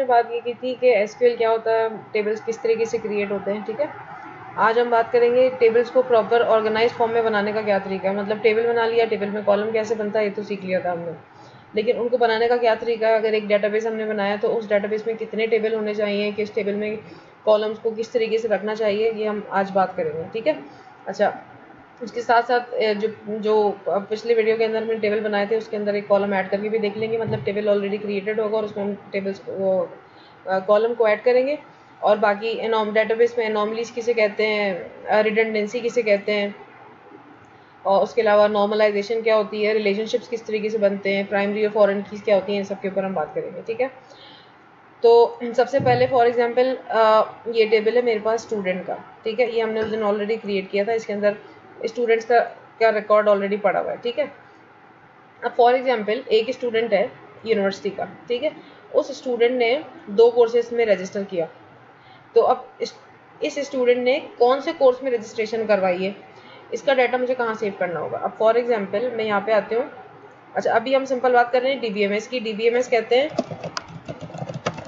आपने बात ये की थी कि एसक्यूएल क्या होता है, टेबल्स किस तरीके से क्रिएट होते हैं। ठीक है, आज हम बात करेंगे टेबल्स को प्रॉपर ऑर्गेनाइज फॉर्म में बनाने का क्या तरीका है। मतलब टेबल बना लिया, टेबल में कॉलम कैसे बनता है ये तो सीख लिया था हमने, लेकिन उनको बनाने का क्या तरीका है। अगर एक डेटाबेस हमने बनाया तो उस डेटाबेस में कितने टेबल होने चाहिए, किस टेबल में कॉलम्स को किस तरीके से रखना चाहिए, ये हम आज बात करेंगे। ठीक है, अच्छा, उसके साथ साथ जो जो पिछले वीडियो के अंदर हमने टेबल बनाए थे उसके अंदर एक कॉलम ऐड करके भी देख लेंगे। मतलब टेबल ऑलरेडी क्रिएटेड होगा और उसमें हम टेबल्स कॉलम को ऐड करेंगे। और बाकी डेटाबेस में एनॉमलीज किसे कहते हैं, रिडंडेंसी किसे कहते हैं, और उसके अलावा नॉर्मलाइजेशन क्या होती है, रिलेशनशिप्स किस तरीके से बनते हैं, प्राइमरी और फॉरेन कीज क्या होती हैं, इन सब के ऊपर हम बात करेंगे। ठीक है, तो सबसे पहले फॉर एग्जांपल ये टेबल है मेरे पास स्टूडेंट का। ठीक है, ये हमने उस दिन ऑलरेडी क्रिएट किया था, इसके अंदर स्टूडेंट्स का रिकॉर्ड ऑलरेडी पड़ा हुआ है। ठीक है, अब फॉर एग्जांपल एक स्टूडेंट है यूनिवर्सिटी का। ठीक है, उस स्टूडेंट ने 2 कोर्सेज में रजिस्टर किया, तो अब इस स्टूडेंट ने कौन से कोर्स में रजिस्ट्रेशन करवाई है, इसका डाटा मुझे कहाँ सेव करना होगा। अब फॉर एग्जांपल मैं यहाँ पे आती हूँ। अच्छा, अभी हम सिंपल बात कर रहे हैं डीबीएमएस की। डीबीएमएस कहते हैं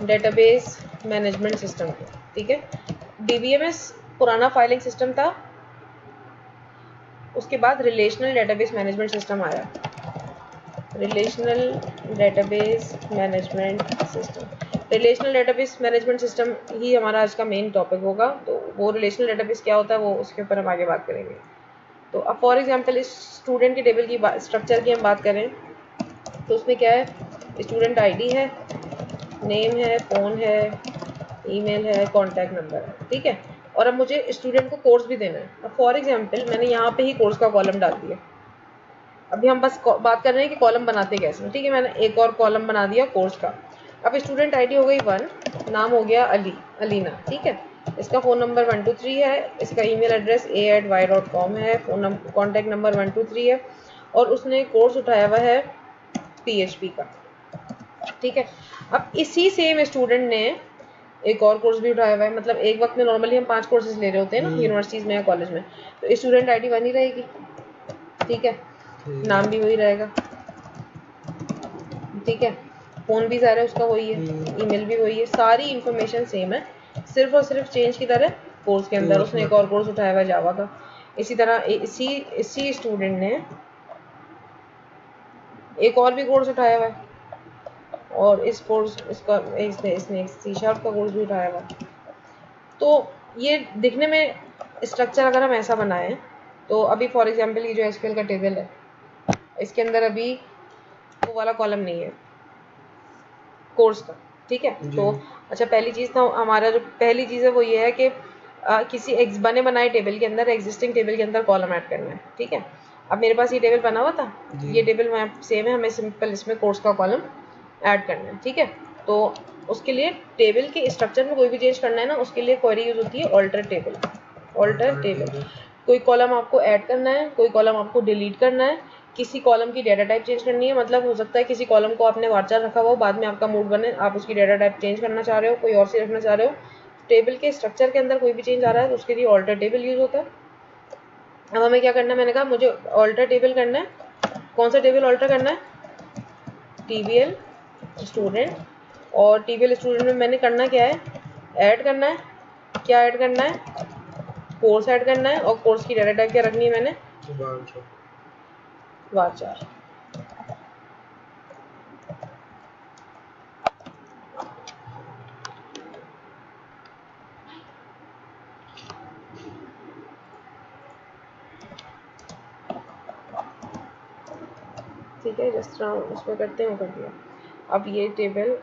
डेटाबेस मैनेजमेंट सिस्टम को। ठीक है, डीबीएमएस पुराना फाइलिंग सिस्टम था, उसके बाद रिलेशनल डेटाबेस मैनेजमेंट सिस्टम आया। Relational database management system, relational database management system ही हमारा आज का मेन टॉपिक होगा। तो वो रिलेशनल डेटाबेस क्या होता है वो उसके ऊपर हम आगे बात करेंगे। तो अब फॉर एग्जांपल इस स्टूडेंट के टेबल की स्ट्रक्चर की हम बात करें तो उसमें क्या है, स्टूडेंट आईडी है, नेम है, फ़ोन है, ईमेल है, कॉन्टैक्ट नंबर है। ठीक है, और अब मुझे स्टूडेंट को कोर्स भी देना है। अब फॉर एग्जांपल मैंने यहाँ पे ही कोर्स का कॉलम डाल दिया। अभी हम बस बात कर रहे हैं कि कॉलम बनाते कैसे। ठीक है, मैंने एक और कॉलम बना दिया कोर्स का। अब स्टूडेंट आईडी हो गई 1, नाम हो गया अलीना। ठीक है, इसका फ़ोन नंबर 123 है, इसका ईमेल एड्रेस a@y.com है, कॉन्टैक्ट नंबर 123 है, और उसने कोर्स उठाया हुआ है PHP का। ठीक है, अब इसी सेम स्टूडेंट ने एक और कोर्स भी उठाया हुआ है। मतलब एक वक्त में नॉर्मली हम 5 कोर्सेज ले रहे होते हैं ना यूनिवर्सिटीज़ में या कॉलेज में, तो स्टूडेंट आईडी 1 ही रहेगी। ठीक है, नाम भी वही रहेगा। ठीक है, फ़ोन भी सारा उसका वही है, ईमेल भी वही है, सारी इन्फॉर्मेशन सेम है, सिर्फ और सिर्फ चेंज की तरह कोर्स के अंदर उसने एक और कोर्स उठाया हुआ है जावा का। इसी तरह इसी स्टूडेंट ने एक और भी कोर्स उठाया हुआ है, और इसने एक C# का कोर्स भी उठाया हुआ है। तो ये दिखने में स्ट्रक्चर अगर हम ऐसा बनाएं तो अभी फॉर एग्जांपल ये जो एसक्यूएल का टेबल है इसके अंदर अभी वो वाला कॉलम नहीं है कोर्स का। ठीक है, तो अच्छा, पहली चीज़ तो हमारा जो पहली चीज़ है वो ये है कि किसी बने बनाए टेबल के अंदर, एग्जिस्टिंग टेबल के अंदर कॉलम ऐड करना है। ठीक है, अब मेरे पास ये टेबल बना हुआ था, ये टेबल सेम है, हमें सिंपल इसमें कोर्स का कॉलम ऐड करना है। ठीक है, तो उसके लिए टेबल के स्ट्रक्चर में कोई भी चेंज करना है ना, उसके लिए क्वेरी यूज होती है ऑल्टर टेबल। ऑल्टर टेबल, कोई कॉलम आपको ऐड करना है, कोई कॉलम आपको डिलीट करना है, किसी कॉलम की डेटा टाइप चेंज करनी है। मतलब हो सकता है किसी कॉलम को आपने वार्चर रखा हुआ हो, बाद में आपका मूड बने, आप उसकी डेटा टाइप चेंज करना चाह रहे हो, कोई और सी रखना चाह रहे हो, टेबल के स्ट्रक्चर के अंदर कोई भी चेंज आ रहा है तो उसके लिए ऑल्टर टेबल यूज होता है। अब हमें क्या करना है, मैंने कहा मुझे ऑल्टर टेबल करना है। कौन सा टेबल ऑल्टर करना है, TBL स्टूडेंट, और TBL स्टूडेंट में मैंने करना क्या है, ऐड करना है। क्या ऐड करना है, कोर्स ऐड करना है, और कोर्स की डेटा टाइप क्या रखनी है मैंने, वार्चर। ठीक है, जिस तरह उसमें करते हैं वो कर दिया। अब ये टेबल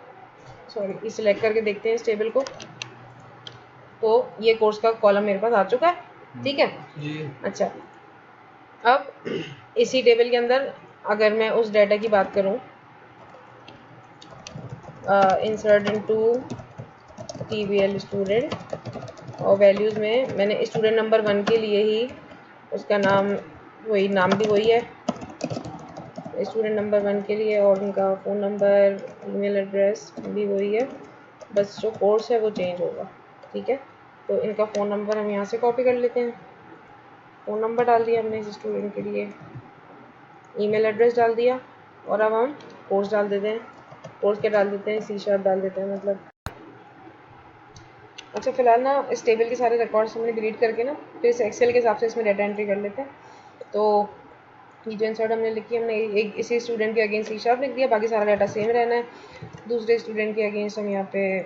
इस सिलेक्ट करके देखते हैं इस टेबल को, तो ये कोर्स का कॉलम मेरे पास आ चुका है। ठीक है जी। अच्छा, अब इसी टेबल के अंदर अगर मैं उस डाटा की बात करूं, इंसर्ट इनटू TBL स्टूडेंट, और वैल्यूज़ में मैंने स्टूडेंट नंबर 1 के लिए ही उसका नाम नाम भी वही है स्टूडेंट नंबर 1 के लिए, और उनका फ़ोन नंबर, ईमेल एड्रेस भी वही है, बस जो कोर्स है वो चेंज होगा। ठीक है, तो इनका फ़ोन नंबर हम यहाँ से कॉपी कर लेते हैं। फ़ोन नंबर डाल दिया हमने इस स्टूडेंट के लिए, ईमेल एड्रेस डाल दिया, और अब हम कोर्स डाल देते हैं। कोर्स क्या डाल देते हैं, C# डाल देते हैं, मतलब अच्छा फिलहाल ना इस टेबल के सारे रिकॉर्ड्स हमने डिलीट करके ना फिर इस एक्सेल के हिसाब से इसमें डाटा एंट्री कर लेते हैं। तो ये जो इंसर्ट हमने लिखी हमने एक इसी स्टूडेंट के अगेंस्ट सी शार्प लिख दिया, बाकी सारा डाटा सेम रहना है। दूसरे स्टूडेंट के अगेंस्ट हम यहाँ पे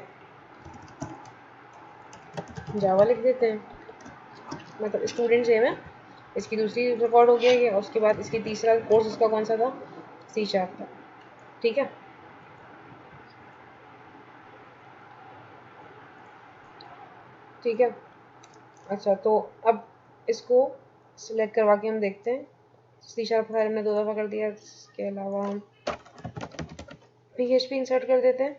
जावा लिख देते हैं, मतलब स्टूडेंट सेम है, इसकी दूसरी रिकॉर्ड हो गया ये, और उसके बाद इसकी तीसरा कोर्स इसका कौन सा था, सी शार्प था। ठीक है, ठीक है। अच्छा तो अब इसको सिलेक्ट करवा के हम देखते हैं। सी शार्प फाइल हमने 2 दफ़ा कर दिया, इसके अलावा हम PHP इंसर्ट कर देते हैं।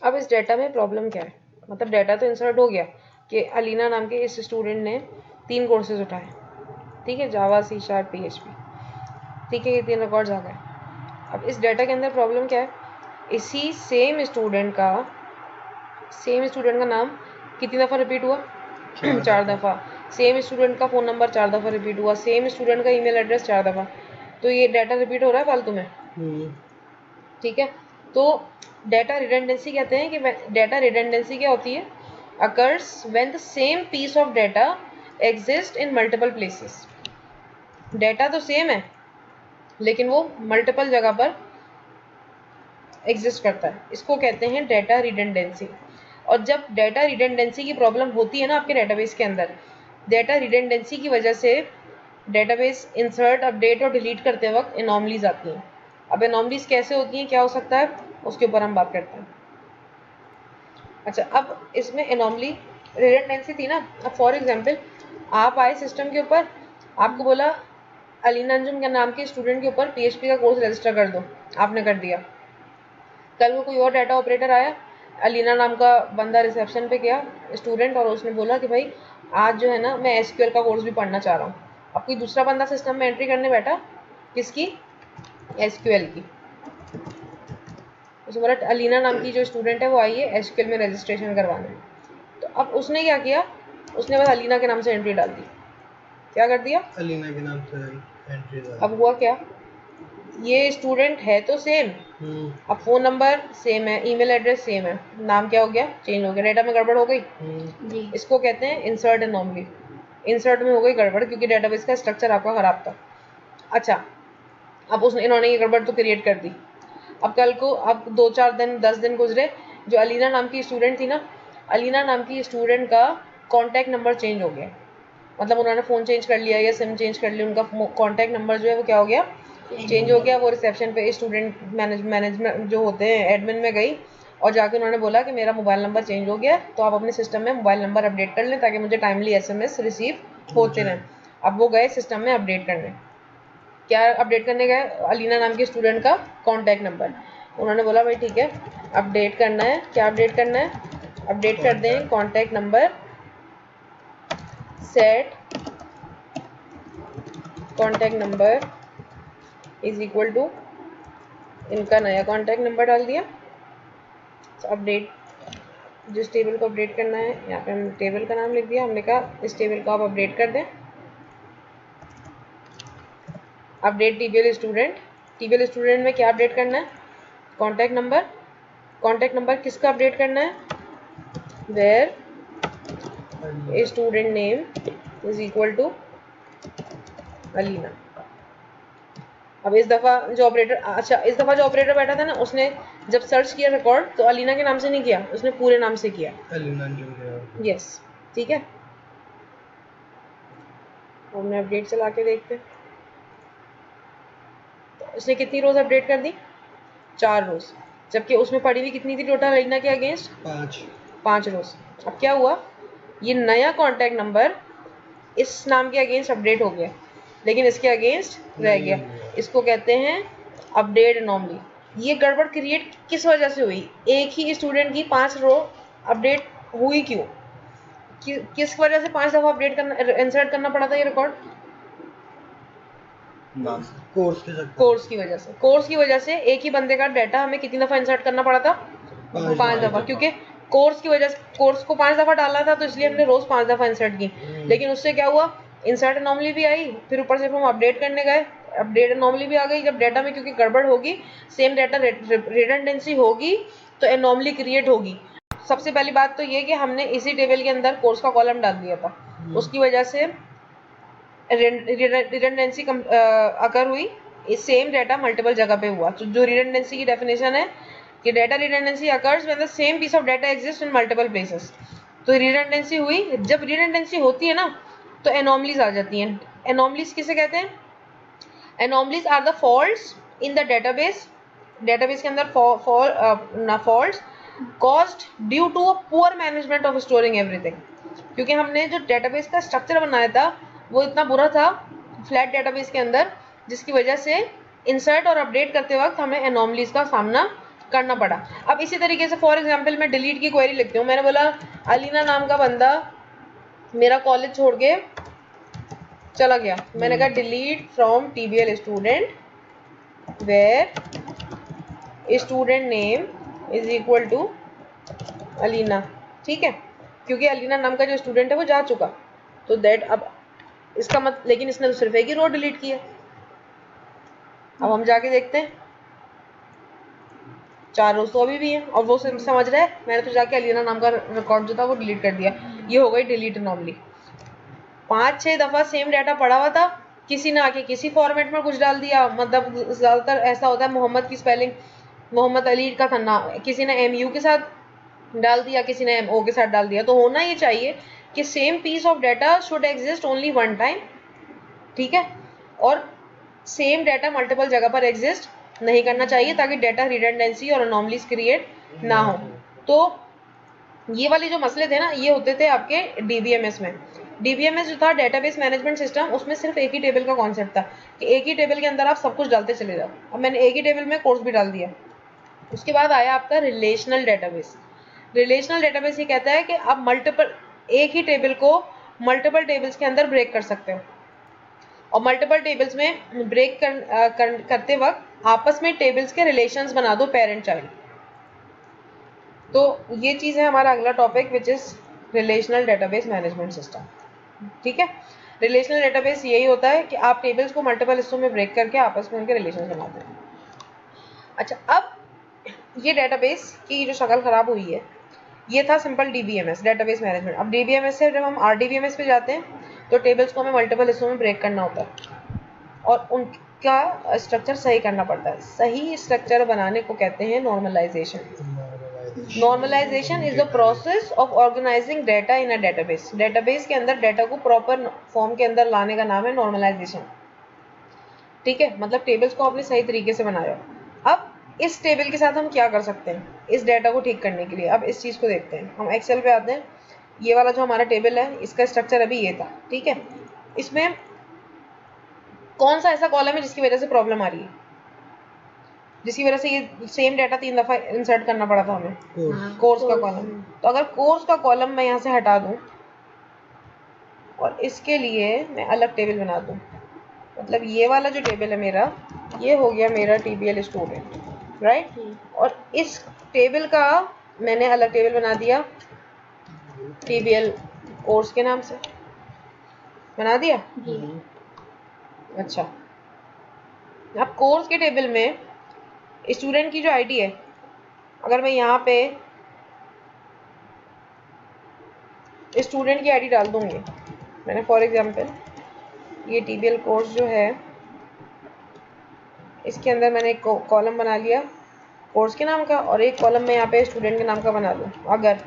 अब इस डाटा में प्रॉब्लम क्या है, मतलब डाटा तो इंसर्ट हो गया कि अलीना नाम के इस स्टूडेंट ने 3 कोर्सेज उठाए, ठीक है, जावा, सी शार्प, PHP, ठीक है, ये 3 रिकॉर्ड्स आ गए। अब इस डाटा के अंदर प्रॉब्लम क्या है, इसी सेम स्टूडेंट का नाम कितनी दफ़ा रिपीट हुआ, 4 दफ़ा। सेम स्टूडेंट का फ़ोन नंबर 4 दफ़ा रिपीट हुआ, सेम स्टूडेंट का ईमेल एड्रेस 4 दफ़ा। तो ये डाटा रिपीट हो रहा है फालतू में, ठीक है। तो डाटा रिडंडेंसी कहते हैं कि डाटा रिडंडेंसी क्या होती है, occurs when the same piece of data exist in multiple places. Data तो सेम है लेकिन वो मल्टीपल जगह पर एग्जिस्ट करता है, इसको कहते हैं डाटा रिडंडेंसी। और जब डाटा रिडंडेंसी की प्रॉब्लम होती है ना आपके डेटाबेस के अंदर, डाटा रिडंडेंसी की वजह से डेटाबेस इंसर्ट, अपडेट और डिलीट करते वक्त एनॉमलीज आती हैं। अब एनॉमलीज कैसे होती हैं, क्या हो सकता है, उसके ऊपर हम बात करते हैं। अच्छा, अब इसमें एनॉमली रिडंडेंसी थी ना, अब फॉर एग्जांपल आप आए सिस्टम के ऊपर, आपको बोला अलीना अंजुम के नाम के स्टूडेंट के ऊपर PHP का कोर्स रजिस्टर कर दो, आपने कर दिया। कल को कोई और डाटा ऑपरेटर आया, अलीना नाम का बंदा रिसेप्शन पे गया स्टूडेंट, और उसने बोला कि भाई आज जो है ना मैं SQL का कोर्स भी पढ़ना चाह रहा हूँ। अब कोई दूसरा बंदा सिस्टम में एंट्री करने बैठा, किसकी, SQL की। उसने बोला अलीना नाम की जो स्टूडेंट है वो आई है SQL में रजिस्ट्रेशन करवाने। तो अब उसने क्या किया, उसने बस अलीना के नाम से एंट्री डाल दी। क्या कर दिया, अलीना के नाम से एंट्री डाल। अब हुआ क्या, ये स्टूडेंट है तो सेम, अब फ़ोन नंबर सेम है, ईमेल एड्रेस सेम है, नाम क्या हो गया, चेंज हो गया, डेटा में गड़बड़ हो गई जी। इसको कहते हैं इंसर्ट एनॉमली। इंसर्ट में हो गई गड़बड़ क्योंकि डेटाबेस का स्ट्रक्चर आपका ख़राब था। अच्छा, अब इन्होंने ये गड़बड़ तो क्रिएट कर दी। अब कल को अब 2-4 दिन 10 दिन गुजरे, जो अलीना नाम की स्टूडेंट थी ना, अलीना नाम की स्टूडेंट का कॉन्टैक्ट नंबर चेंज हो गया, मतलब उन्होंने फ़ोन चेंज कर लिया या सिम चेंज कर ली, उनका कॉन्टैक्ट नंबर जो है वो क्या हो गया, चेंज हो गया। वो रिसेप्शन पे स्टूडेंट मैनेजमेंट जो होते हैं एडमिन में गई और जाके उन्होंने बोला कि मेरा मोबाइल नंबर चेंज हो गया, तो आप अपने सिस्टम में मोबाइल नंबर अपडेट कर लें ताकि मुझे टाइमली SMS रिसीव होते रहें। अब वो गए सिस्टम में अपडेट करने, क्या अपडेट करने गए, अलीना नाम के स्टूडेंट का कॉन्टैक्ट नंबर। उन्होंने बोला भाई ठीक है अपडेट करना है, क्या अपडेट करना है, अपडेट कर दें contact number, set contact number is equal to, इनका नया कॉन्टैक्ट नंबर डाल दिया। अपडेट, जिस टेबल को अपडेट करना है यहाँ पे हम टेबल का नाम लिख दिया, हमने कहा इस टेबल को आप अपडेट कर दें, update TBL student. TBL student में क्या अपडेट करना है, कॉन्टैक्ट नंबर। कॉन्टैक्ट नंबर किसका अपडेट करना है, where student name is equal to Alina. अब इस दफ़ा जो ऑपरेटर, अच्छा इस दफ़ा जो ऑपरेटर बैठा था ना, उसने जब सर्च किया रिकॉर्ड तो अलीना के नाम से नहीं किया, उसने पूरे नाम से किया, अलीना अंजुम। यस, ठीक है। हमने अपडेट चला के देखते हैं, तो उसने कितनी रोज अपडेट कर दी, 4 रोज, जबकि उसमें पड़ी हुई कितनी थी टोटल अलीना के अगेंस्ट, 5 रोज। अब क्या हुआ, ये नया कॉन्टैक्ट नंबर इस नाम के अगेंस्ट अपडेट हो गया लेकिन इसके अगेंस्ट रह गया, इसको कहते हैं अपडेट एनॉमली। ये गड़बड़ क्रिएट किस वजह से हुई, एक ही स्टूडेंट की 5 रो अपडेट हुई क्यों, किस वजह से 5 दफ़ा अपडेट करना, इंसर्ट करना पड़ा था ये रिकॉर्ड, कोर्स की वजह से। कोर्स की वजह से एक ही बंदे का डाटा हमें कितनी दफ़ा इंसर्ट करना पड़ा था, 5 दफ़ा, क्योंकि कोर्स की वजह से कोर्स को 5 दफ़ा डालना था तो इसलिए हमने रोज़ 5 दफ़ा इंसर्ट की। लेकिन उससे क्या हुआ, इंसर्ट एनॉमली भी आई, फिर ऊपर से हम अपडेट करने गए, अपडेट एनॉमली भी आ गई। जब डाटा में क्योंकि गड़बड़ होगी, सेम डाटा रिडंडेंसी होगी तो एनॉमली क्रिएट होगी, सबसे पहली बात तो ये कि हमने इसी टेबल के अंदर कोर्स का कॉलम डाल दिया था, उसकी वजह से रिडंडेंसी अकर हुई, सेम डाटा मल्टीपल जगह पे हुआ। तो जो रिडंडेंसी की डेफिनेशन है कि data redundancy occurs when the same piece of data exist in multiple places. तो रिडंडेंसी हुई, जब रिडंडेंसी होती है ना तो एनोमलीज आ जाती हैं। एनोमलीज किसे कहते हैं? Anomalies are the faults in the database, database के अंदर faults caused due to a poor management of storing everything. क्योंकि हमने जो डेटाबेस का स्ट्रक्चर बनाया था वो इतना बुरा था फ्लैट डेटाबेस के अंदर, जिसकी वजह से इंसर्ट और अपडेट करते वक्त हमें एनोमलीज का सामना करना पड़ा। अब इसी तरीके से फॉर एग्जांपल मैं डिलीट की क्वेरी लिखती हूँ, मैंने बोला अलीना नाम का बंदा मेरा कॉलेज छोड़ के चला गया, मैंने कहा delete from TBL student where student name is equal to Alina, ठीक है, क्योंकि अलीना नाम का जो स्टूडेंट है वो जा चुका। तो दैट अब इसका मत, लेकिन इसने तो सिर्फ एक ही रो डिलीट किया। अब हम जाके देखते हैं 4 रोज तो अभी भी है और वो समझ रहा है मैंने तो जाके अलीना नाम का रिकॉर्ड जो था वो डिलीट कर दिया। ये हो गई डिलीट एनोमली। 5-6 दफा सेम डाटा पड़ा हुआ था, किसी ने आके किसी फॉर्मेट में कुछ डाल दिया, मतलब ज्यादातर ऐसा होता है मोहम्मद की स्पेलिंग मोहम्मद अली का था ना, किसी ने MU के साथ डाल दिया, किसी ने MO के साथ डाल दिया। तो होना ये चाहिए कि same piece of data should exist only one time, ठीक है, और सेम डाटा मल्टीपल जगह पर एग्जिस्ट नहीं करना चाहिए ताकि डाटा रिडंडेंसी और अनोमलीज क्रिएट ना हो। तो ये वाले जो मसले थे ना ये होते थे आपके DBMS में। DBMS जो था डेटाबेस मैनेजमेंट सिस्टम, उसमें सिर्फ एक ही टेबल का कॉन्सेप्ट था कि एक ही टेबल के अंदर आप सब कुछ डालते चले जाओ। अब मैंने एक ही टेबल में कोर्स भी डाल दिया। उसके बाद आया आपका रिलेशनल डेटाबेस। रिलेशनल डेटाबेस ये कहता है कि आप मल्टीपल एक ही टेबल को मल्टीपल टेबल्स के अंदर ब्रेक कर सकते हो, और मल्टीपल टेबल्स में ब्रेक करते वक्त आपस में टेबल्स के रिलेशंस बना दो, पेरेंट चाइल्ड। तो ये चीज है हमारा अगला topic which is relational database management system, ठीक है। रिलेशनल डेटाबेस यही होता है कि आप टेबल्स को मल्टीपल हिस्सों में ब्रेक करके आपस में उनके रिलेशंस बनाते हैं। अच्छा, अब ये डेटाबेस की जो शक्ल खराब हुई है ये था सिंपल DBMS डेटाबेस मैनेजमेंट। अब DBMS से जब हम RDBMS पे जाते हैं तो टेबल्स को हमें मल्टीपल हिस्सों में ब्रेक करना होता है और उनका स्ट्रक्चर सही करना पड़ता है। सही स्ट्रक्चर बनाने को कहते हैं normalisation. Normalisation is the process of organising data in a database. Database के अंदर डाटा को प्रॉपर फॉर्म के अंदर लाने का नाम है नॉर्मलाइजेशन, ठीक है, मतलब टेबल्स को आपने सही तरीके से बनाया। अब इस टेबल के साथ हम क्या कर सकते हैं इस डाटा को ठीक करने के लिए? अब इस चीज को देखते हैं। हम एक्सेल पे आते हैं, ये वाला जो हमारा टेबल है इसका स्ट्रक्चर अभी ये था, ठीक है। इसमें कौन सा ऐसा कॉलम है जिसकी वजह से प्रॉब्लम आ रही है, जिसकी वजह से ये सेम डाटा 3 दफा इंसर्ट करना पड़ा था हमें? कोर्स का कॉलम। तो अगर कोर्स का कॉलम मैं यहाँ से हटा दूं और इसके लिए मैं अलग टेबल बना दूं, मतलब ये वाला जो टेबल है मेरा ये हो गया मेरा TBL स्टूडेंट, राइट। और इस टेबल का मैंने अलग टेबल बना दिया TBL कोर्स के नाम से, बना दिया। अच्छा, अब कोर्स के टेबल में स्टूडेंट की जो आईडी है, अगर मैं यहाँ पे स्टूडेंट की आईडी डाल दूंगी, मैंने फॉर एग्जांपल ये TBL कोर्स जो है इसके अंदर मैंने एक कॉलम बना लिया कोर्स के नाम का और एक कॉलम मैं यहाँ पे स्टूडेंट के नाम का बना दूँ अगर,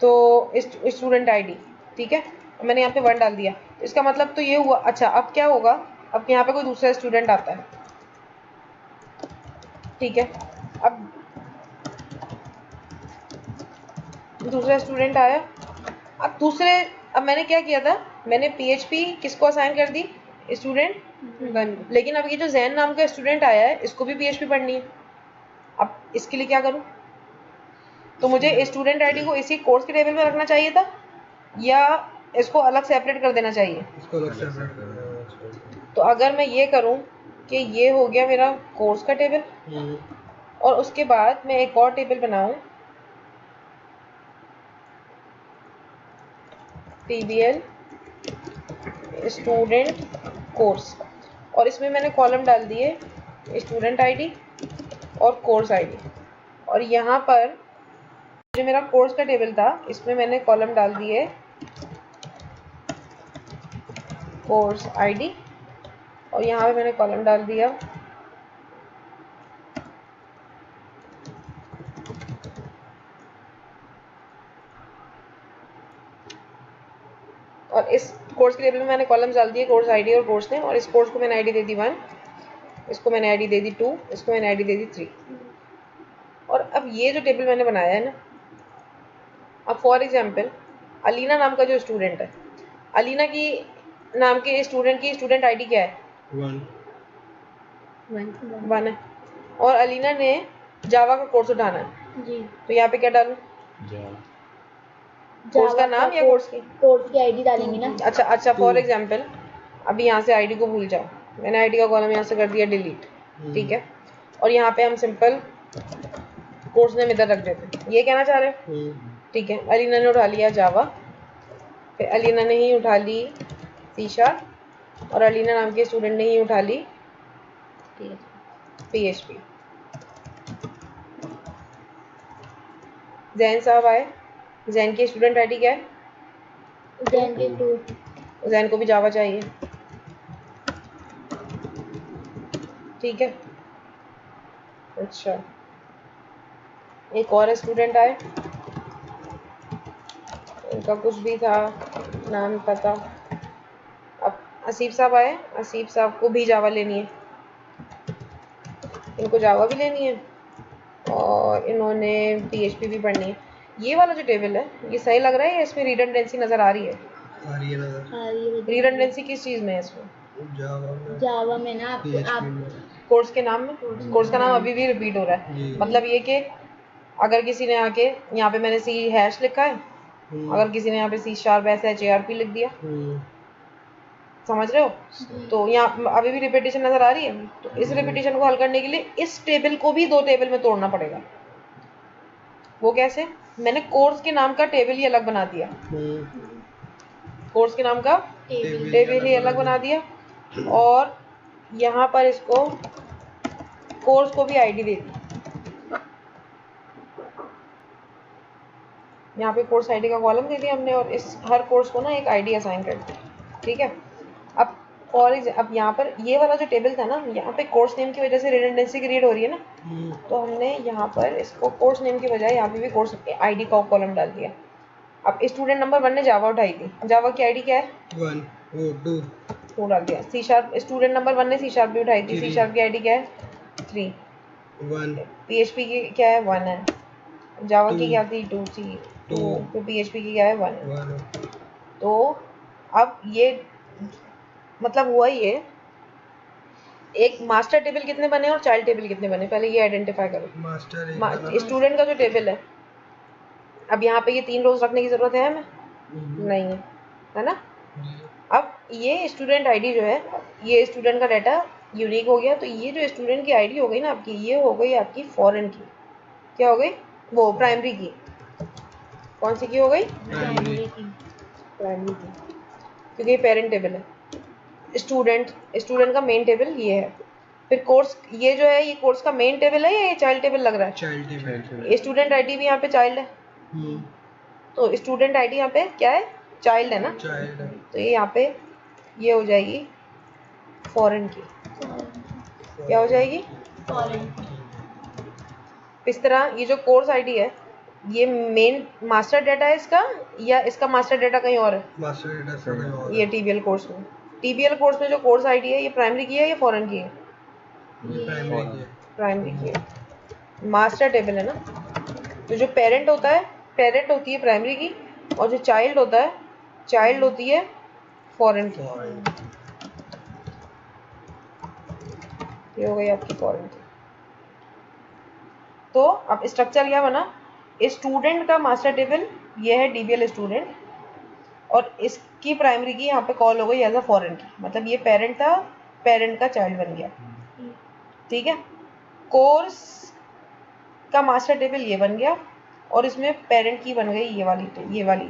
तो स्टूडेंट आईडी, ठीक है, मैंने यहाँ पे 1 डाल दिया। इसका मतलब तो ये हुआ। अच्छा, अब क्या होगा, अब यहाँ पे कोई दूसरा स्टूडेंट आता है, ठीक है, अब दूसरा स्टूडेंट आया। अब मैंने क्या किया था, मैंने PHP किसको असाइन कर दी, स्टूडेंट। लेकिन अब ये जो जैन नाम का स्टूडेंट आया है इसको भी PHP पढ़नी है। अब इसके लिए क्या करूं, तो मुझे स्टूडेंट आईडी को इसी कोर्स के टेबल में रखना चाहिए था या इसको अलग सेपरेट कर देना चाहिए? इसको अलग सेपरेट करना। तो अगर मैं ये करूं कि ये हो गया मेरा कोर्स का टेबल और उसके बाद मैं एक और टेबल बनाऊं TBL स्टूडेंट कोर्स, और इसमें मैंने कॉलम डाल दिए स्टूडेंट आईडी और कोर्स आईडी, और यहाँ पर जो मेरा कोर्स का टेबल था इसमें मैंने कॉलम डाल दिए कोर्स आईडी और यहाँ पे मैंने कॉलम डाल दिया और इस कोर्स के टेबल में मैंने कॉलम डाल दिए कोर्स आईडी और कोर्स नेम और इस कोर्स को मैंने आईडी दे दी 1, इसको मैंने आईडी दे दी 2, इसको मैंने आईडी दे दी 3। और अब ये जो टेबल मैंने बनाया है ना, अब फॉर एग्जांपल अलीना नाम का जो स्टूडेंट है, अलीना की नाम के स्टूडेंट की स्टूडेंट आईडी क्या है? 1 है। और अलीना ने जावा का कोर्स उठाना है जी, तो यहाँ पे क्या डालूं? कोर्स का नाम या कोर्स की आईडी डालेंगे ना। अच्छा फॉर एग्जांपल अभी यहाँ से आईडी को भूल जाओ, मैंने आईडी का कॉलम यहाँ से कर दिया डिलीट, ठीक है। और यहाँ पे हम सिंपल कोर्स नेम इधर रख देते हैं। ये कहना चाह रहे हैं, ठीक है। अलीना ने उठा लिया जावा, फिर अलीना ने ही उठा ली C# और अलीना नाम के स्टूडेंट ने ही उठा ली PHP। जैन साहब आए, जैन की स्टूडेंट आईडी क्या है? जैन के 2। जैन को भी जावा चाहिए, ठीक है। अच्छा एक और स्टूडेंट आए, इनका कुछ भी था नाम पता। अब आसिफ साहब आए, आसिफ साहब को भी जावा लेनी है, इनको जावा भी लेनी है और इन्होंने PHP भी पढ़नी है। ये वाला जो टेबल है ये सही लग रहा है या इसमें रिडंडेंसी नज़र आ रही है? आ रही है नजर। रिडंडेंसी किस चीज़ में है इसमें? जावा में ना आप कोर्स के नाम में, कोर्स का नाम अभी भी रिपीट हो रहा है। मतलब ये कि अगर किसी ने आके यहाँ पे मैंने C# लिखा है, अगर किसी ने यहाँ पे C#SHARP लिख दिया, समझ रहे हो? तो यहाँ अभी भी रिपीटेशन नजर आ रही है। तो इस रिपीटेशन को हल करने के लिए इस टेबल को भी 2 टेबल में तोड़ना पड़ेगा। वो कैसे? मैंने कोर्स के नाम का टेबल ही अलग बना दिया, कोर्स के नाम का टेबल ही अलग बना दिया और यहाँ पर इसको कोर्स को भी आईडी दे दी। यहाँ पे कोर्स आईडी का कॉलम दे दिया हमने और इस हर कोर्स को ना एक आईडी असाइन कर दी, ठीक है। अब अब यहाँ पर ये वाला जो टेबल था ना, यहाँ पे कोर्स नेम की वजह से रिडंडेंसी क्रिएट हो रही है ना, तो हमने यहाँ पर इसको कोर्स नेम की बजाय यहाँ पे भी कोर्स आईडी का कॉलम डाल दिया। अब स्टूडेंट नंबर 1 ने जावा उठाई थी, जावा की आईडी क्या है? 2 डाल दिया। C# स्टूडेंट नंबर 1 ने C# भी उठाई थी, C# की आईडी क्या है? 3। PHP की क्या है? 1 है। जावा की क्या थी? 2 थी, 2। फिर PHP की क्या है? 1 है। तो अब ये मतलब हुआ ये, एक मास्टर टेबल कितने बने और चाइल्ड टेबल कितने बने, पहले ये आइडेंटिफाई करो। स्टूडेंट का जो टेबल है, अब यहाँ पे ये 3 रोज रखने की जरूरत है हमें? नहीं है, है ना। अब ये स्टूडेंट आईडी जो है, ये स्टूडेंट का डाटा यूनिक हो गया, तो ये जो स्टूडेंट की आईडी हो गई ना आपकी, ये हो गई आपकी फॉरेन की। क्या हो गई? वो प्राइमरी की। कौन सी की हो गई? प्राइमरी की, क्योंकि ये पेरेंट टेबल है। स्टूडेंट का मेन टेबल ये है। फिर कोर्स, ये जो है ये कोर्स का मेन टेबल है या ये चाइल्ड टेबल लग रहा है? Child table. स्टूडेंट आईडी भी यहाँ पे चाइल्ड है, तो स्टूडेंट आईडी यहाँ पे क्या है? चाइल्ड है ना, चाइल्ड है। तो ये यहाँ पे ये हो जाएगी फॉरेन की। क्या हो जाएगी? फॉरेन। इस तरह ये जो कोर्स आईडी है ये मेन मास्टर डाटा है इसका, या इसका मास्टर डाटा कहीं और है? मास्टर डेटा से कहीं और। ये TBL कोर्स में, TBL कोर्स में जो कोर्स आईडी है ये प्राइमरी की है या फॉरेन की है? प्राइमरी की है। प्राइमरी की है। मास्टर टेबल है ना, तो जो पेरेंट होता है, पेरेंट होती है प्राइमरी की, और जो चाइल्ड होता है, चाइल्ड होती है फॉरेन की। ये हो गई आपकी फॉरेन की। तो अब स्ट्रक्चर क्या बना? स्टूडेंट का मास्टर टेबल ये है DBL स्टूडेंट, और इसकी प्राइमरी की यहाँ पे कॉल हो गई एज अ फॉरेन की, मतलब ये पेरेंट था, पेरेंट का चाइल्ड बन गया, ठीक है। कोर्स का मास्टर टेबल ये बन गया और इसमें पेरेंट की बन गई ये वाली,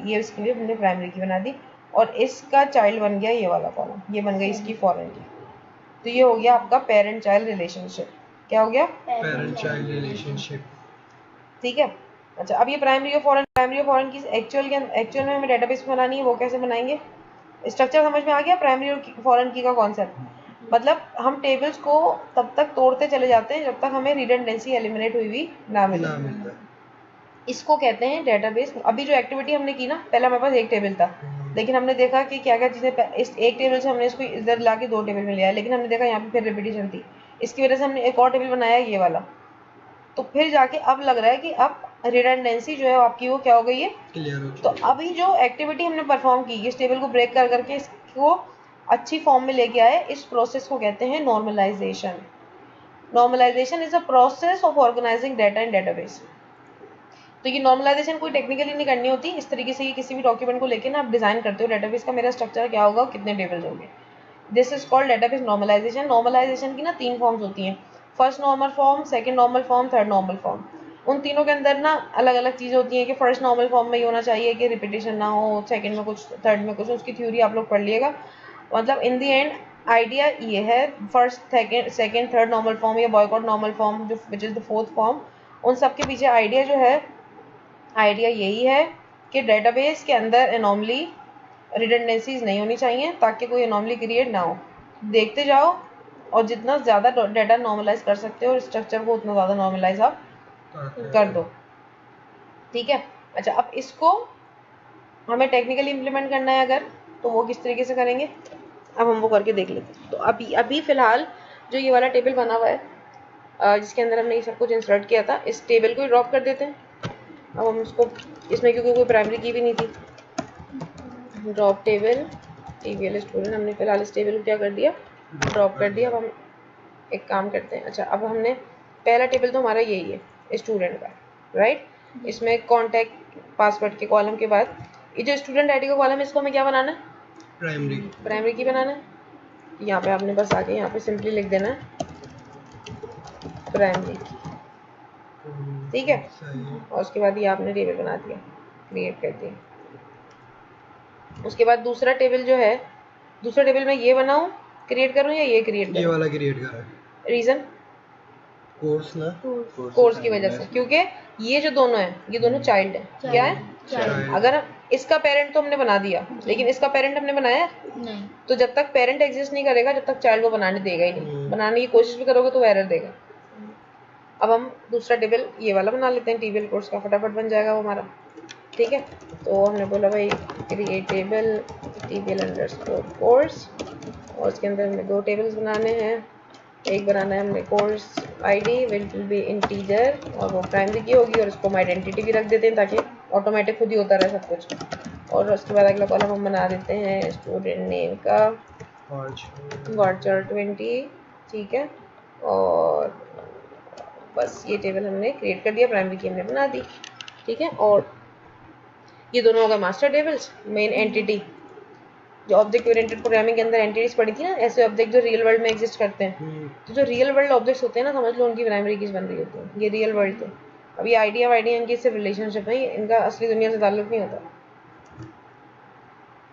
ये इसके लिए हमने प्राइमरी की बना दी, और इसका चाइल्ड बन गया ये वाला कॉलम, ये बन गई इसकी फॉरेन की। तो ये हो गया आपका पेरेंट चाइल्ड रिलेशनशिप। क्या हो गया? Parent child relationship. ठीक है। अच्छा, अब ये प्राइमरी और फॉरेन की एक्चुअल में हमें डेटाबेस बनानी है, वो कैसे बनाएंगे? स्ट्रक्चर समझ में आ गया प्राइमरी और फॉरेन की का कॉन्सेप्ट? मतलब हम टेबल्स को तब तक तोड़ते चले जाते हैं जब तक हमें रिडंडेंसी एलिमिनेट हुई ना मिले। ना मिलता है। इसको कहते हैं डेटाबेस। अभी जो एक्टिविटी हमने की ना, पहले हमारे पास एक टेबल था, लेकिन हमने देखा कि क्या क्या चीज़ें, इस एक टेबल से हमने इसको इधर ला के 2 टेबल में लिया, लेकिन हमने देखा यहाँ पे फिर रिपीटेशन थी, इसकी वजह से हमने एक और टेबल बनाया ये वाला। तो फिर जाके अब लग रहा है कि अब रिडंडेंसी जो है आपकी वो क्या हो गई है, क्लियर हो तो चुका अभी जो एक्टिविटी हमने परफॉर्म की इस टेबल को ब्रेक कर करके इसको अच्छी फॉर्म में लेके आए, इस प्रोसेस को कहते हैं normalisation. Normalisation is a process of organising data in database. तो ये नॉर्मलाइजेशन कोई टेक्निकली नहीं करनी होती, इस तरीके से ये किसी भी डॉक्यूमेंट को लेके ना आप डिजाइन करते हो डेटाबेस का मेरा स्ट्रक्चर क्या होगा, कितने टेबल्स होंगे। This is called database normalisation. Normalisation की ना 3 फॉर्म्स होती हैं, first normal form, second normal form, third normal form. उन तीनों के अंदर ना अलग अलग चीज़ें होती हैं कि फर्स्ट नॉर्मल फॉर्म में ये होना चाहिए कि रिपीटेशन ना हो, सेकंड में कुछ, थर्ड में कुछ, उसकी थ्योरी आप लोग पढ़ लिएगा। मतलब इन दी एंड आइडिया ये है, first second third normal form या बॉयकॉट नॉर्मल फॉर्म जो which is the fourth form, उन सब के पीछे आइडिया जो है, आइडिया यही है कि डेटाबेस के अंदर एनॉमली रिडंडेंसीज नहीं होनी चाहिए ताकि कोई एनॉमली क्रिएट ना हो। देखते जाओ और जितना ज़्यादा डाटा नॉर्मलाइज कर सकते हो और स्ट्रक्चर को उतना ज़्यादा नॉर्मलाइज आप कर दो। ठीक है। अच्छा, अब इसको हमें टेक्निकली इम्प्लीमेंट करना है अगर, तो वो किस तरीके से करेंगे अब हम वो करके देख लेते हैं। तो अभी अभी फ़िलहाल जो ये वाला टेबल बना हुआ है जिसके अंदर हमने ये सब कुछ इंसर्ट किया था, इस टेबल को ही ड्रॉप कर देते हैं। अब हम उसको, इसमें क्योंकि कोई प्राइमरी की भी नहीं थी, ड्रॉप टेबल टीबीएल स्टूडेंट, हमने फिलहाल इस टेबल को क्या कर दिया, ड्रॉप कर दिया। अब हम एक काम करते हैं। अच्छा, अब हमने पहला टेबल तो हमारा यही है स्टूडेंट का, राइट। इसमें कॉन्टैक्ट पासवर्ड के कॉलम के बाद ये जो स्टूडेंट आईडी का कॉलम है, इसको हमें क्या बनाना है, प्राइमरी की बनाना है। यहाँ पे आपने बस आके यहाँ पे सिंपली लिख देना है प्राइमरी की, ठीक है। और उसके बाद ये आपने टेबल बना दिया, क्रिएट कर दिया। उसके बाद दूसरा टेबल जो है, दूसरा टेबल मैं ये बनाऊं, क्रिएट करूं या ये क्रिएट करूं? ये वाला क्रिएट करा। रीजन कोर्स ना, कोर्स की वजह से, क्योंकि ये जो दोनों है ये दोनों चाइल्ड है। क्या है? Child। अगर इसका पेरेंट तो हमने बना दिया, लेकिन इसका पेरेंट हमने बनाया नहीं, तो जब तक पेरेंट एग्जिस्ट नहीं करेगा जब तक चाइल्ड को बनाने देगा ही नहीं। बनाने की कोशिश भी करोगे तो एरर देगा। अब हम दूसरा टेबल ये वाला बना लेते हैं, टीबीएल कोर्स का, फटाफट बन जाएगा वो हमारा। ठीक है, तो हमने बोला भाई क्रिएट टेबल टीबीएल अंडरस्कोर कोर्स, और उसके अंदर हमें 2 टेबल्स बनाने हैं। एक बनाना है हमने course ID will be integer, और वो प्राइमरी की होगी, और इसको हम आइडेंटिटी भी रख देते हैं ताकि ऑटोमेटिक खुद ही होता रहे सब कुछ। और उसके बाद अगला कॉलम हम बना देते हैं स्टूडेंट नेम का वार्चर 20, ठीक है। और बस ये टेबल हमने क्रिएट कर दिया, प्राइमरी की हमने बना दी, ठीक है। और ये दोनों हो गए मास्टर टेबल्स। मेन एंटिटी जो ऑब्जेक्ट ओरिएंटेड प्रोग्रामिंग के अंदर एंटिटीज पढ़ी थी ना, ऐसे ऑब्जेक्ट जो रियल वर्ल्ड में एग्जिस्ट करते हैं, तो जो रियल वर्ल्ड ऑब्जेक्ट्स होते हैं ना, समझ लो उनकी प्राइमरी कीज बन रही होती है, ये रियल वर्ल्ड थे। अब ये आइडिया इनकी सिर्फ रिलेशनशिप है, इनका असली दुनिया से ताल्लुक नहीं होता।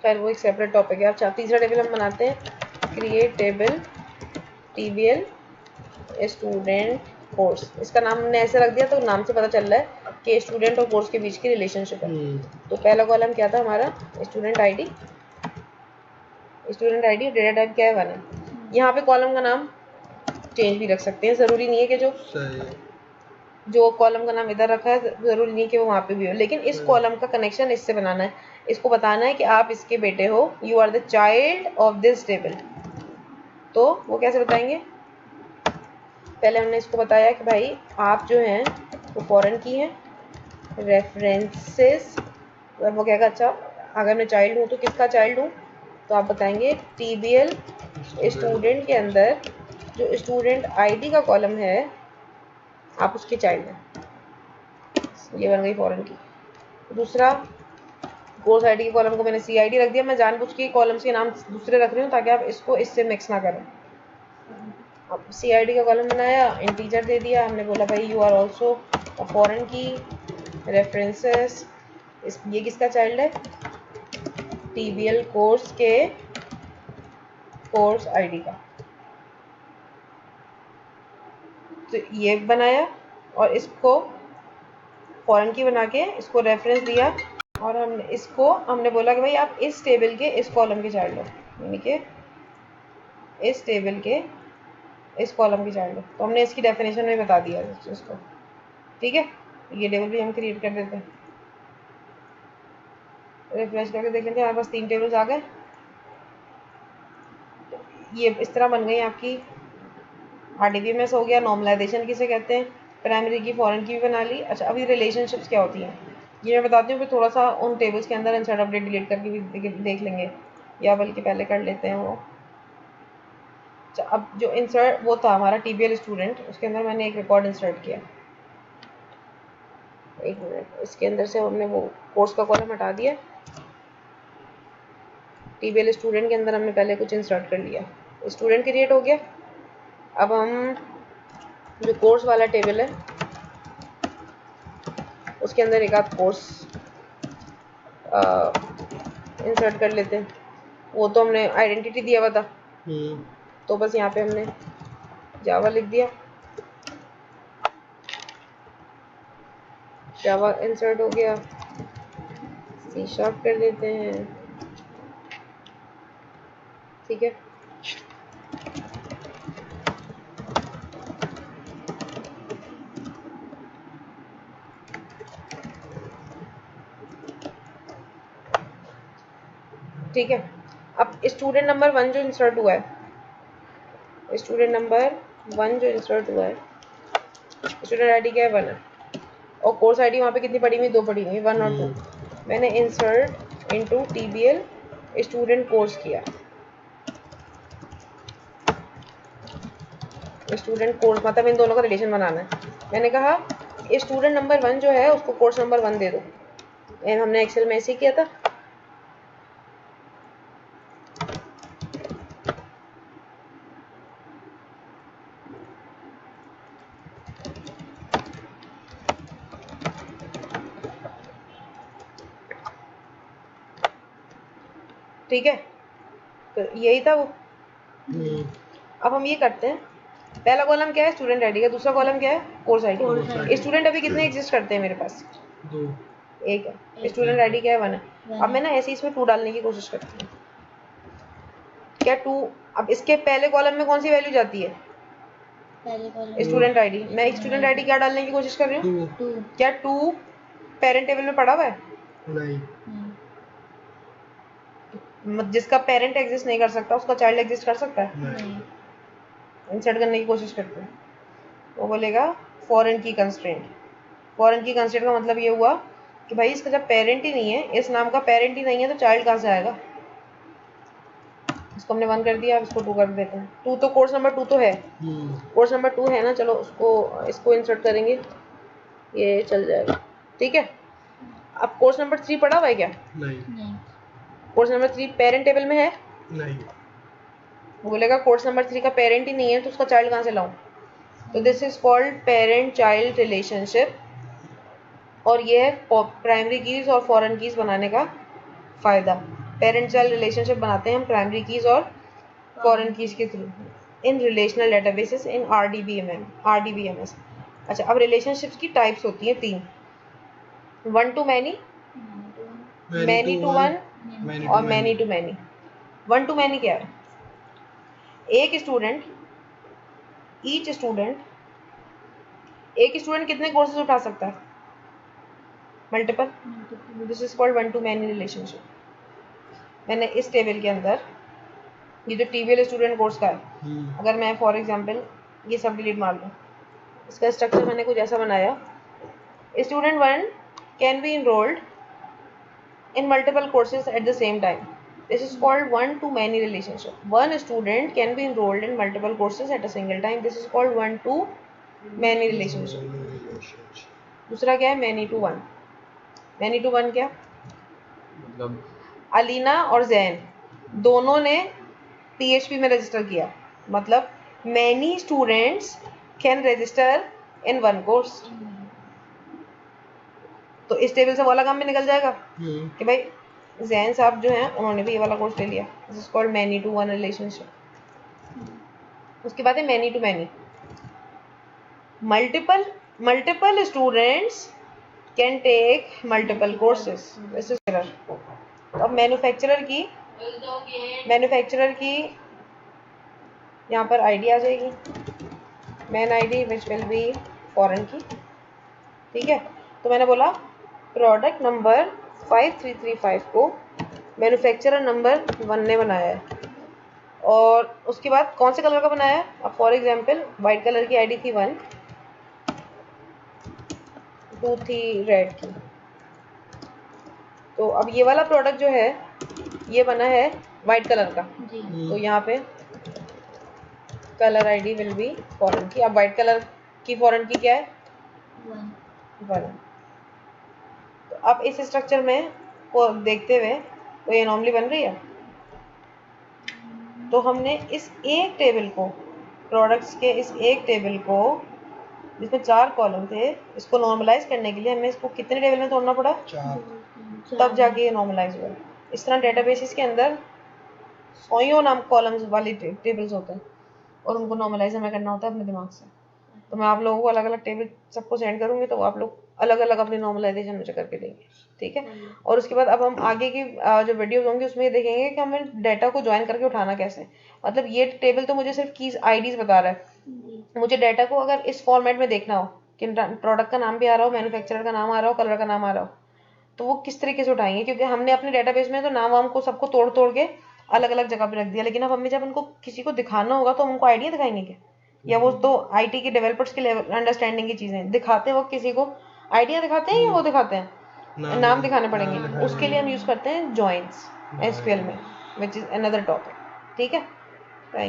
खैर वो एक सेपरेट टॉपिक है। अब तीसरा टेबल हम बनाते हैं, क्रिएट टेबल टीबीएल स्टूडेंट कोर्स। इसका नाम हमने ऐसे रख दिया तो नाम से पता चल रहा है कि स्टूडेंट और कोर्स के बीच की रिलेशनशिप है। तो पहला कॉलम क्या था हमारा, student ID, student ID, data type क्या है 1 है। यहाँ पे कॉलम का नाम चेंज भी रख सकते हैं, ज़रूरी नहीं है कि जो कॉलम का नाम इधर रखा है ज़रूरी नहीं कि वो वहाँ पे भी हो, लेकिन इस कॉलम का कनेक्शन इससे बनाना है। इसको बताना है कि आप इसके बेटे हो, you are the child of this table. तो वो कैसे बताएंगे, पहले हमने इसको बताया कि भाई आप जो हैं वो फॉरेन की हैं, रेफरेंसेस, वो कहेगा अच्छा अगर मैं चाइल्ड हूँ तो किसका चाइल्ड हूँ, तो आप बताएंगे टीबीएल स्टूडेंट के अंदर जो स्टूडेंट आईडी का कॉलम है आप उसके चाइल्ड हैं। ये बन गई फॉरेन की। दूसरा, कोर्स आईडी के कॉलम को मैंने सी आई डी रख दिया। मैं जानबूझ के कॉलम्स के नाम दूसरे रख रही हूँ ताकि आप इसको इससे मिक्स ना करें। अब सी आई डी का कॉलम बनाया, इंटीजर दे दिया, हमने बोला भाई यू आर ऑल्सो फॉरेन की, रेफरेंसेस, ये किसका चाइल्ड है, टीबीएल कोर्स के कोर्स आईडी का। तो ये बनाया, और इसको फॉरेन की बना के इसको रेफरेंस दिया और हमने बोला कि भाई आप इस टेबल के इस कॉलम के चार्ट लो, यानी कि इस टेबल के इस कॉलम की चार्ट लो। तो हमने इसकी डेफिनेशन में बता दिया इसको, ठीक है। ये टेबल भी हम क्रिएट कर देते हैं, रिफ्रेश करके देख लेते हैं, हमारे पास 3 टेबल्स आ गए। ये इस तरह बन गई आपकी RDBMS हो गया। नॉर्मलाइजेशन किसे कहते हैं, प्राइमरी की फॉरेन की भी बना ली। अच्छा, अभी रिलेशनशिप्स क्या होती हैं ये मैं बताती हूँ, फिर थोड़ा सा उन टेबल्स के अंदर इंसर्ट अपडेट डिलीट करके भी देख लेंगे, या बल्कि पहले कर लेते हैं वो। अच्छा, अब जो इंसर्ट वो था हमारा TBL स्टूडेंट, उसके अंदर मैंने एक रिकॉर्ड इंसर्ट किया। एक मिनट, इसके अंदर से हमने वो कोर्स का कॉलम हटा दिया। TBL स्टूडेंट के अंदर हमने पहले कुछ इंसर्ट कर लिया, स्टूडेंट क्रिएट हो गया। अब हम जो कोर्स वाला टेबल है उसके अंदर एक आध कोर्स इंसर्ट कर लेते हैं। वो तो हमने आइडेंटिटी दिया हुआ था, तो बस यहाँ पे हमने जावा लिख दिया, जावा इंसर्ट हो गया। C# कर देते हैं, ठीक है। ठीक है, अब स्टूडेंट नंबर 1 जो इंसर्ट हुआ है, स्टूडेंट नंबर 1 जो इंसर्ट हुआ है, स्टूडेंट ID क्या है 1 है, और कोर्स ID वहाँ पे कितनी पड़ी हुई, 2 पड़ी हुई, 1 और 2। मैंने insert into TBL student course किया, स्टूडेंट कोर्स मतलब इन दोनों का रिलेशन बनाना है। मैंने कहा स्टूडेंट नंबर 1 जो है उसको कोर्स नंबर 1 दे दो, हमने एक्सेल में ऐसे ही किया था। ठीक है, तो यही था वो। अब हम ये करते हैं, पहला कॉलम क्या है, स्टूडेंट ID का, दूसरा कॉलम क्या है, कोर्स ID। स्टूडेंट अभी कितने एग्जिस्ट करते हैं मेरे पास, 2। एक है। स्टूडेंट ID क्या है 1 है। अब मैं ना ऐसे इसमें 2 डालने की कोशिश करती हूँ, क्या 2। अब इसके पहले कॉलम में कौन सी वैल्यू जाती है, स्टूडेंट ID। मैं स्टूडेंट ID क्या डालने की कोशिश कर रही हूँ, 2। क्या 2 पेरेंट टेबल में पड़ा हुआ है, नहीं। जिसका पेरेंट एग्जिस्ट नहीं कर सकता उसका चाइल्ड एग्जिस्ट कर सकता है। नहीं। इंसर्ट करने की कोशिश करते हैं, वो बोलेगा फॉरेन की कंस्ट्रेंट। फॉरेन की कंस्ट्रेंट का मतलब ये हुआ कि भाई इसका जब पेरेंट ही नहीं है, इस नाम का पेरेंट ही नहीं है, तो चाइल्ड कहाँ से आएगा। इसको हमने 1 कर दिया, अब इसको 2 कर देते हैं। 2 तो कोर्स नंबर 2 तो है, कोर्स नंबर 2 है ना, चलो इसको इंसर्ट करेंगे, ये चल जाएगा, ठीक है। अब कोर्स नंबर 3 पड़ा हुआ है क्या, नहीं। कोर्स नंबर 3 पेरेंट टेबल में है, नहीं। वो बोलेगा कोर्स नंबर 3 का पेरेंट ही नहीं है, तो उसका चाइल्ड कहाँ से लाऊं। तो this is called parent child relationship, और ये है प्राइमरी कीज और फॉरेन कीज बनाने का फायदा। पेरेंट चाइल्ड रिलेशनशिप बनाते हैं हम प्राइमरी कीज और फॉरेन कीज के थ्रू इन रिलेशनल डेटाबेसेस इन RDBMS। अच्छा, अब रिलेशनशिप्स की टाइप्स होती हैं 3, 1 to many, many to 1 और many to many। 1 to many क्या है, एक स्टूडेंट कितने कोर्सेज उठा सकता है, multiple. This is called 1 to many relationship. मैंने इस टेबल के अंदर ये जो TBL स्टूडेंट कोर्स का है, अगर मैं फॉर एग्जांपल ये सब डिलीट मार लूँ, इसका स्ट्रक्चर मैंने कुछ ऐसा बनाया, student 1 can be enrolled in multiple courses at the same time. This is called 1 to many relationship. One student can be enrolled in multiple courses at a single time. This is called 1 to many relationship. दूसरा क्या है, many to 1। many to 1 क्या, मतलब अलीना और जैन दोनों ने PHP में register किया, मतलब many students can register in one course। तो इस टेबल से वाला काम भी निकल जाएगा कि भाई जैन साहब जो हैं उन्होंने भी ये वाला कोर्स ले लिया। This is called many to one relationship. उसके बाद है many to many, multiple students can take multiple courses, this is error. तो अब मैन्युफैक्चरर की यहाँ पर आईडी आ जाएगी, man ID which will be foreign key, ठीक है। तो मैंने बोला प्रोडक्ट नंबर 5335 को मैन्युफैक्चरर नंबर 1 ने बनाया है, और उसके बाद कौन से कलर का बनाया है। अब फॉर एग्जांपल वाइट कलर की आईडी थी 1, 2 थी रेड की। तो अब ये वाला प्रोडक्ट जो है ये बना है वाइट कलर का, जी तो यहाँ पे colour ID will be foreign की। अब वाइट कलर की फॉरेन की क्या है, 1। तो अब इस स्ट्रक्चर में को देखते हुए कोई एनॉमली बन रही है। तो हमने इस एक टेबल को, प्रोडक्ट्स के इस एक टेबल को जिसमें 4 कॉलम थे, इसको नॉर्मलाइज करने के लिए हमें इसको कितने टेबल में तोड़ना पड़ा, 4। तब जाके ये नॉर्मलाइज हुआ। इस तरह डेटाबेसिस के अंदर 100 नाम कॉलम्स वाली टेबल्स होते हैं, और उनको नॉर्मलाइज हमें करना होता है अपने दिमाग से। तो मैं आप लोगों को अलग अलग टेबल सबको सेंड करूंगी, तो आप लोग अलग अलग अपनी नॉर्मलाइजेशन मुझे करके देंगे, ठीक है। और उसके बाद अब हम आगे की जो वीडियोस होंगी उसमें ये देखेंगे कि हमें डाटा को ज्वाइन करके उठाना कैसे। मतलब ये टेबल तो मुझे सिर्फ कीज आईडीज बता रहा है, मुझे डाटा को अगर इस फॉर्मेट में देखना हो कि प्रोडक्ट का नाम भी आ रहा हो, मैन्युफैक्चरर का नाम आ रहा हो, कलर का नाम आ रहा हो, तो वो किस तरीके से उठाएंगे। क्योंकि हमने अपने डेटाबेस में तो नाम वाम को सबको तोड़ तोड़ के अलग अलग जगह पे रख दिया, लेकिन अब हमें जब उनको किसी को दिखाना होगा तो हम उनको आइडिया दिखाएंगे क्या, या वो तो आईटी के डेवलपर्स के लेवल अंडरस्टैंडिंग की चीजें दिखाते हैं, वो किसी को आइडिया दिखाते हैं या वो दिखाते हैं, नाम दिखाने पड़ेंगे। उसके लिए हम यूज करते हैं जॉइंस एसक्यूएल में, विच इज अनदर टॉपिक, ठीक है। थैंक